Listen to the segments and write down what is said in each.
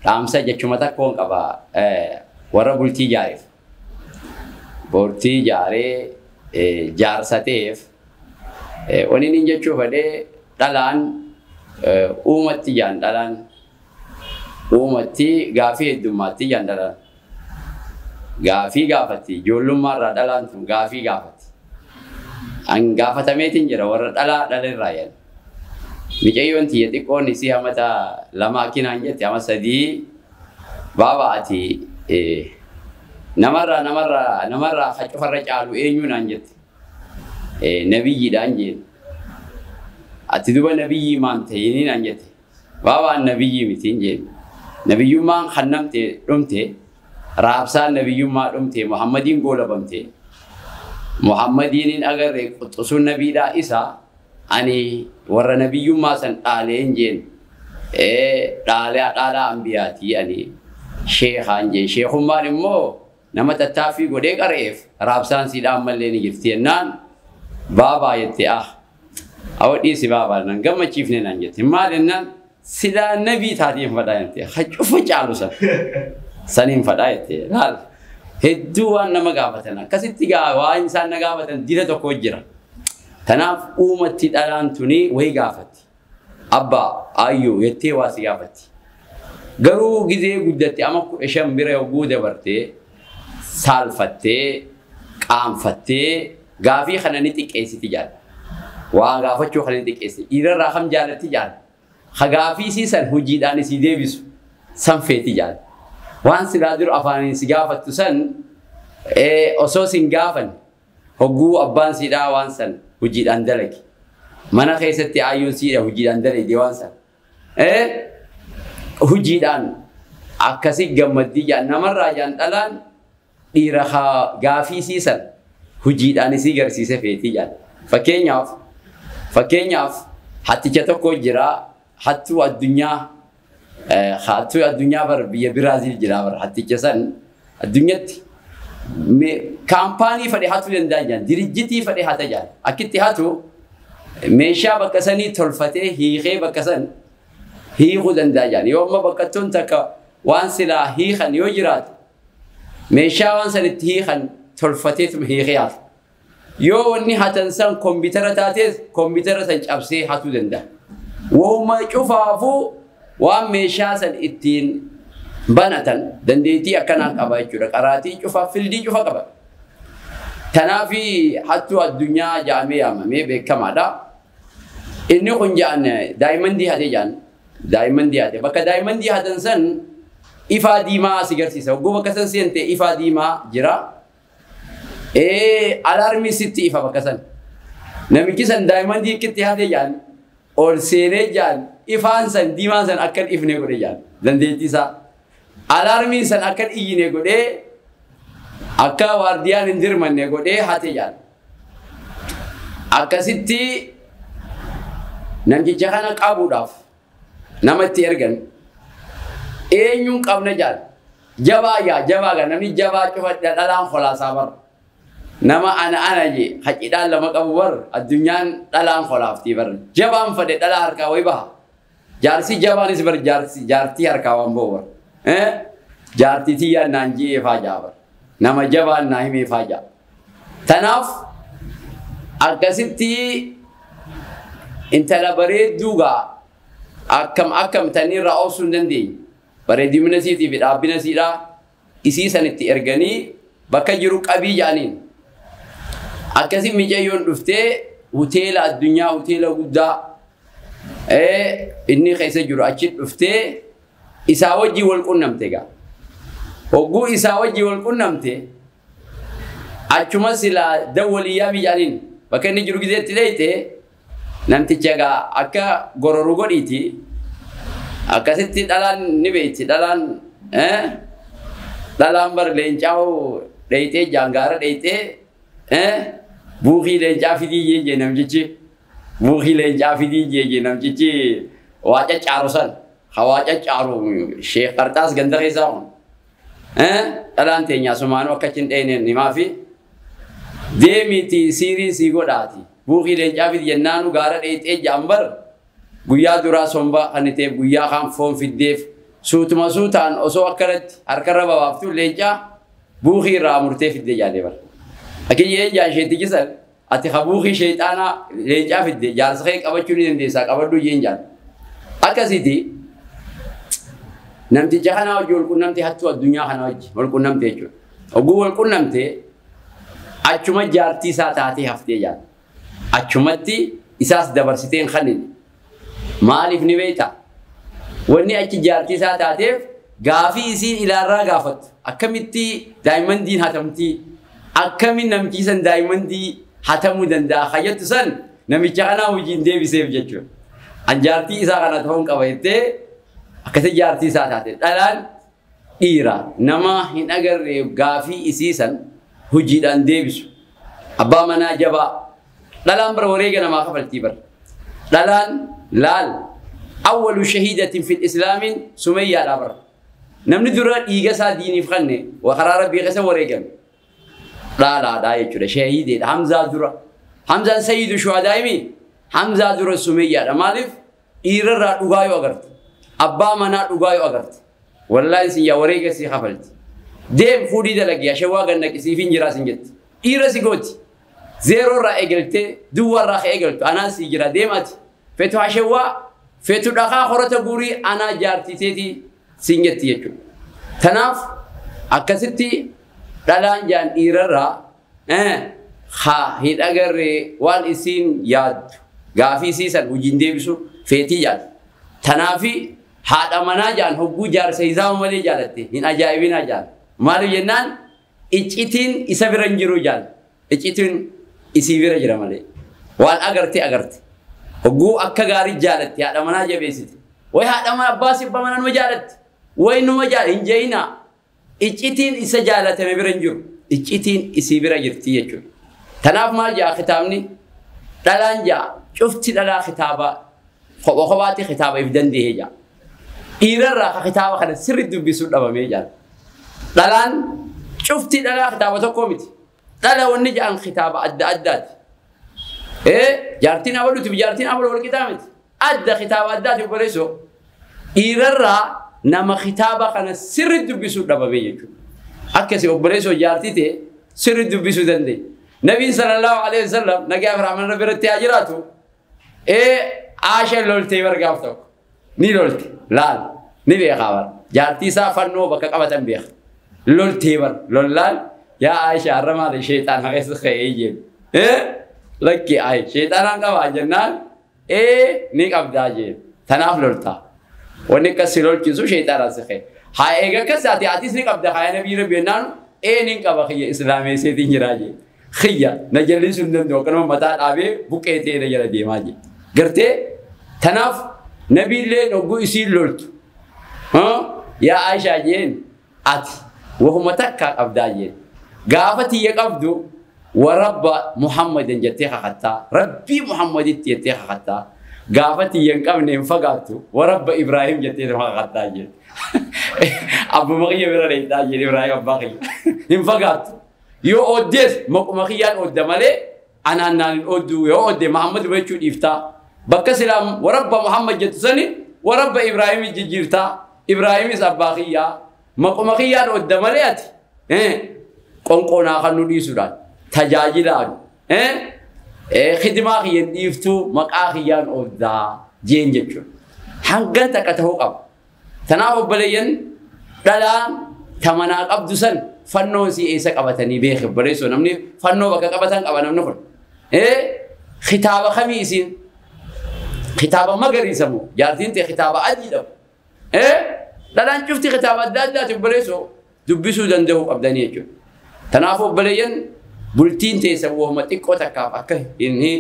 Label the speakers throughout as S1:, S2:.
S1: dhaamsa jechuma takkoon qaba warra bultii jaareef. Bultii jaaree jaarsateef wani nin jechuu fedhee dhalaan uumatti jaan dhalaan uumatti gaafii heddummaatti jaan dhalaan. Gaafii gaafatti ijoollummaarraa dhalaan tun gaafii gaafatti. An gaafatameetiin jira warra dhalaa dhalerraa yan. Micayyoon tiyya xiqqoon isii hamata lamaa kinaan jette hama sadii baabaati namarraa hacufarra caalu eenyuunaan jette. Nabiyyiidhaan jeen. Ati duba nabiyyi maan ta'iniinaan jette. Baabaan nabiyyi mitiin jeen. Nabiyyummaan hannamte dhumte. Raabsaan nabiyyummaa dhumte Muhammadiin goolabamte. Muhammadiin agarree quxusuun nabiidhaa isaa ani warra nabiyyummaa san dhaaleen jeen. Dhaalaa ambiyaatii ani sheekhaan jeen. Sheekummaan immoo nama tattaaffii godhee qareef raabsaan siidhaan mallee ni jirti jennaan baabaa jette awadhiisi baabaa nan gammachiifne naan jette. Maal jennaan silaa nabii taatiin fadhaa jette. Hacufa caalu san. Saniin fadhaa jette. Laal hedduu waan nama gaafatan akkasitti waan isaan na gaafatan dira tokko jira. Kanaaf uumatti dhalaan tuni wayi gaafatti. Abbaa ayyoo jettee waa si gaafatti. Garuu gizee guddatte ama 15 bira yogguu dabartee saalfattee qaanfattee gaafii kana ni xiqqeessiti jaal. Waan gaafachuu kana ni xiqqeessiti. Dhiirarraa kam jaalatti jaal. Ha gaafii siisan hojiidhaan isii deebisu san feeti jaal. Waan silaa jiru afaaniin si gaafattu san osoo sin gaafan hogguu abbaan siidhaa waan san hojiidhaan dalage. Mana keessatti ayyuun siidha hojiidhaan dalage waan san. Hojiidhaan akkasii gammaddii jaan namarraa jaan dhalaan dhiira gaafii siisan hojiidhaan isii garsiise feetii jaan. Fakkeenyaaf hatticha tokko jira hattuu addunyaa bar biyya Biraazil jira bar hatticha san addunyatti kaampaanii fadhe hatuu danda'a jaan dirijjitii fadhe hata jaan akkitti hatu meeshaa bakka sanii tolfatee hiikee bakka san hiikuu danda'a jaan yoo amma bakkattoon takka waan silaa hiikan yoo jiraatu meeshaa waan sanitti hiikan tolfateetuma hiikee hatu yoo wanni hatan san koompitara taatees koompitara san cabsee hatuu danda'a wooma cufaafuu waan meeshaa san ittiin banatan dandeettii akkanaa qaba jechuudha. Qaraatii cufa fildii cufa qaba. Tanaafi hattuu addunyaa jaamee yaamamee beekamaadha. Inni kun jaan daa'imandii hatee jaan daa'imandii hatee bakka daa'imandii hatan san ifaa diimaa si garsiisa. Hogguu bakka san seentee ifaa diimaa jira. Alaarmii sitti ifa bakka san. Namichi san daa'imandii kitti hatee jaan ol seenee jaan ifaan san diimaan san akkan ifne godhe jaan dandeettii isaa. Alaarmiin san akkan iyyine godhee akka waardiyaan hin dirmanne godhee hate jaan. Akkasitti namticha kana qabuudhaaf namatti ergan eenyuun qabna jaan. Jabaa namni jabaa cufa dhalaan kolaasaa bar. Nama ana je hacidhaan lama qabu bar addunyaan dhalaan kolaaftii bar. Jabaan fadhe dhalaa harkaa wayi baha. Jaarsi jabaanis bar jaartii harkaa waan ba'u bar. Jaartii tiyyaa naan jee faajaa bar. Nama jabaan naa himee faajaa. Tanaaf akkasitti intala bareedduugaa akkam tanirraa obsuu hin dandeenye. Bareedina siitii fi dhaabbina siidhaa isii sanitti erganii bakka jiru qabii jaaniin. Akkasii micayyoon dhuftee hoteela addunyaa hoteela guddaa inni keessa jiru achi dhuftee isaa wajjii wal qunnamte gaa. Hogguu isaa wajjii wal qunnamte achuma silaa dawwaliyyaa bijaaniin bakka inni jiru gizeetti leeyte namticha gaa akka gororu godhiiti. Akkasitti dhalaan ni beekti dhalaan bar leencaa dheeytee jaangaara dheeytee buukii leencaa fidii jee namtichi buukii leencaa fidii jee namtichi waa caccaaru san hawaa caccaaru sheekh qarxaas ganda keessaa kun dhalaan teenyaa sumaanuu akka cin dheeynen himaa fi deemiti siirii sii godhaati buukii leencaa fidii jennaanu gaara dheeytee jaambar guyyaa duraa somba kan ta'e guyyaa kan foon fiddeef suutuma suutaan osoo akkanatti harkarra babaaftu leencaa buukhii irraa murtee fidde jaadee bara. Akkiyyee leencaa isheetti jisan ati habuukhii sheexaanaa leencaa fidde jaarsa kee qabachuu ni dandeessaa qabadhu jeen jaan. Akkasitti namticha kanaa hojii wal qunnamtee hattuu addunyaa kanaa hojii wal qunnamtee jechuudha. Oguu wal qunnamtee achuma jaartii isaa taatee haftee jaan. Achumatti isaas dabarsiteen khanini. Maaliif ni beektaa? Wanni achi jaartii isaa taateef gaafii isiin ilaarraa gaafatu. Akkamitti daa'imman hatamtii? Akkamiin namtiisan daa'imman hatamuu danda'a? Hayyattu san namicha kanaa hojiin deebiseef jechuudha. An jaartii isaa kana ta'uun qaba jettee akkasii jaartii isaa taate. Dhalaan dhiira nama hin agarreef gaafii isiisan hojiidhaan deebisu. Abbaa manaa jabaa. Dhalaan bara wareega namaa kafaltii bara. dhalaan laal awwalu shahiidatin fil islaamin Sumayyaa dhaabara namni dura dhiiga isaa diiniif kanne waqaraa rabbii keessa wareegame dhaalaadhaa jechuudha shahiideedha Hamzaa dura Hamzaan sayyidu shuhadaa'imi Hamzaa dura Sumayyaadha maaliif dhiirarraa dhugaa yoo agarte abbaa manaa dhugaa yoo agarte wallaahi isin yaa wareega si kafalti deem fuudhii dalagi ashawaa gannaqisiif hin jiraa sin jetti dhiira si gooti zero ra egelte duwa ra egeltu ana si jira demati fetu ashawaa fetu dhaqa qorata guri ana jaartiteeti sin jetti jechu tanaaf akkasitti dhalaan jaan dhiirarraa ha hidhagarre waan isin yaad gaafii siisan hojiin deebisu feetii jaan tanaafi haadha manaa jaan hogguu jaarsa isaa malee jaalatte hin ajaa'ibina jaan maaliif jennaan iccitiin isa bira hin jiru jaan iccitiin isi bira jira malee waan agarte hogguu akka gaarii jaalatte haadha manaa jabeessite way haadha manaa abbaa sibba manaa numa jaalatte way numa jaal hin jeeyina iccitiin isa jaalatame bira hin jiru iccitiin isi bira jirti jechuudha tanaaf maal jaa kitaabni dhalaan jaa cufti dhalaa kitaaba kophaati kitaaba if dandee jaa dhiirarraa kitaaba kana sirri dubbisuu dhabamee jaa dhalaan cufti dhalaa kitaaba tokko miti dhala wanni jaan kitaaba adda addaati jaartiin abaluuti jaartiin abaluu wal kitaabati adda kitaaba addaati boleesoo dhiirarraa nama kitaaba kana sirri dubbisuu dhabamee jechuudha akkasii obboleesoo jaartite sirri dubbisuu dandee nabiin sallallahu alaihi wasallam nagaa firaaman rabbi irratti haa jiraatu aasha loltee bargaaf tokko ni lolte laal ni beekaa jaartii isaa fannoo bakka qabatan beeka loltee bar lollaan yaa aasha arramaale sheexaan haqeessa ka'ee jeen lakki ay sheexaanaan qabaa jennaan ni qabdaa jeen tanaaf loltaa wanni akkasii lolchiisu sheexaanaan si ka'e haa eega akkas ati atis ni qabda haa nabii rabbi jennaan ni qaba kiyya islaameesseetiin jiraa jeen khiyya na jallisuun danda'u kanuma mataa dhaabee buqqeetee na jala deemaa jeen gartee tanaaf nabiillee nogguu isiin loltu yaa aashaa jeen ati wahuma takkaa qabdaa jeen gaafati yaqabdu warabba muhammadin jettee kakataa rabbi muhammadit jettee kakataa gaafati yanqabne infagaatu warabba ibrahim jettee kakataa jeen abbu maqiya bira leeytaa jeen ibrahim abbaa qiyya infagaatu yoo oddees maquma qiyyaan odda malee anaannaan oddu yoo odde muhammad bachuu dhiiftaa bakka silaam warabba muhammad jettu sani warabba ibrahim jijjiirtaa ibrahimis abbaa qiyyaa maquma qiyyaan odda malee ati qonqonaa kan nu dhiisuudhaan tajaajilaan khidmaa kiyyan dhiiftuu maqaa kiyyaan oddaa jeen jechuudha hanga takka ta'uu qaba tanaaf obboleeyyan dhalaan tamanaa qabdu san fannoo si eessa qabatanii beeke obboleessoo namni fannoo bakka qabatan qaba namni kun kitaaba kamii isiin kitaaba magariisa moo jaartiin ta'e kitaaba adii dhabu dhalaan cufti kitaaba adda addaati obboleessoo dubbisuu danda'uu qabdanii jechuudha tanaaf obboleeyyan bultiin teessa wooma xiqqoo takkaaf akka inni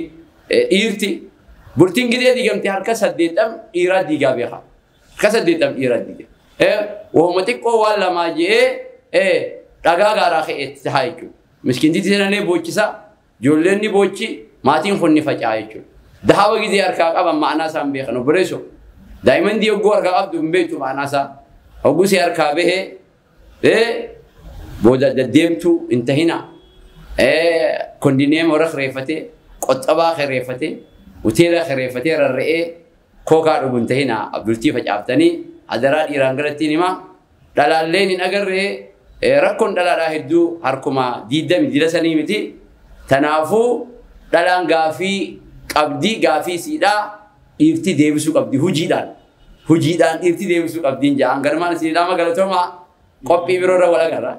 S1: dhiirti bultiin gidee diigamte harka 8 dhiiraa diigaa beeka harka 8 dhiiraa diigaa wooma xiqqoo waan lamaa jee dhagaa gaaraa ka'eetti haa jechuudha miskiintitti seenanee boochisa ijoolleen ni boochi maatiin kun ni facaa jechuudha dahaba gidee harkaa qaban ma'anaa isaan beekan obboleessoo daa'imman hogguu harkaa qabdu hin beektu ma'anaa isaa hogguu si harkaa bahee booda deddeemtu intahina kondineem hora khireeffate qoxxabaa khireeffate hoteela khireeffate rarra'ee kookaa dhugu intahina bultii facaaftanii adaraa dhiiraan galattiin himaa dhalaalleen hin agarree rakkoon dhalaadhaa hedduu harkuma diidami dila sanii miti tanaafuu dhalaan gaafii qabdii gaafii siidhaa dhiirti deebisuu qabdi hujiidhaan dhiirti deebisuu qabdiin ja'an garmaan siidhaa magalatoomaa qophii biroorra wal agarra.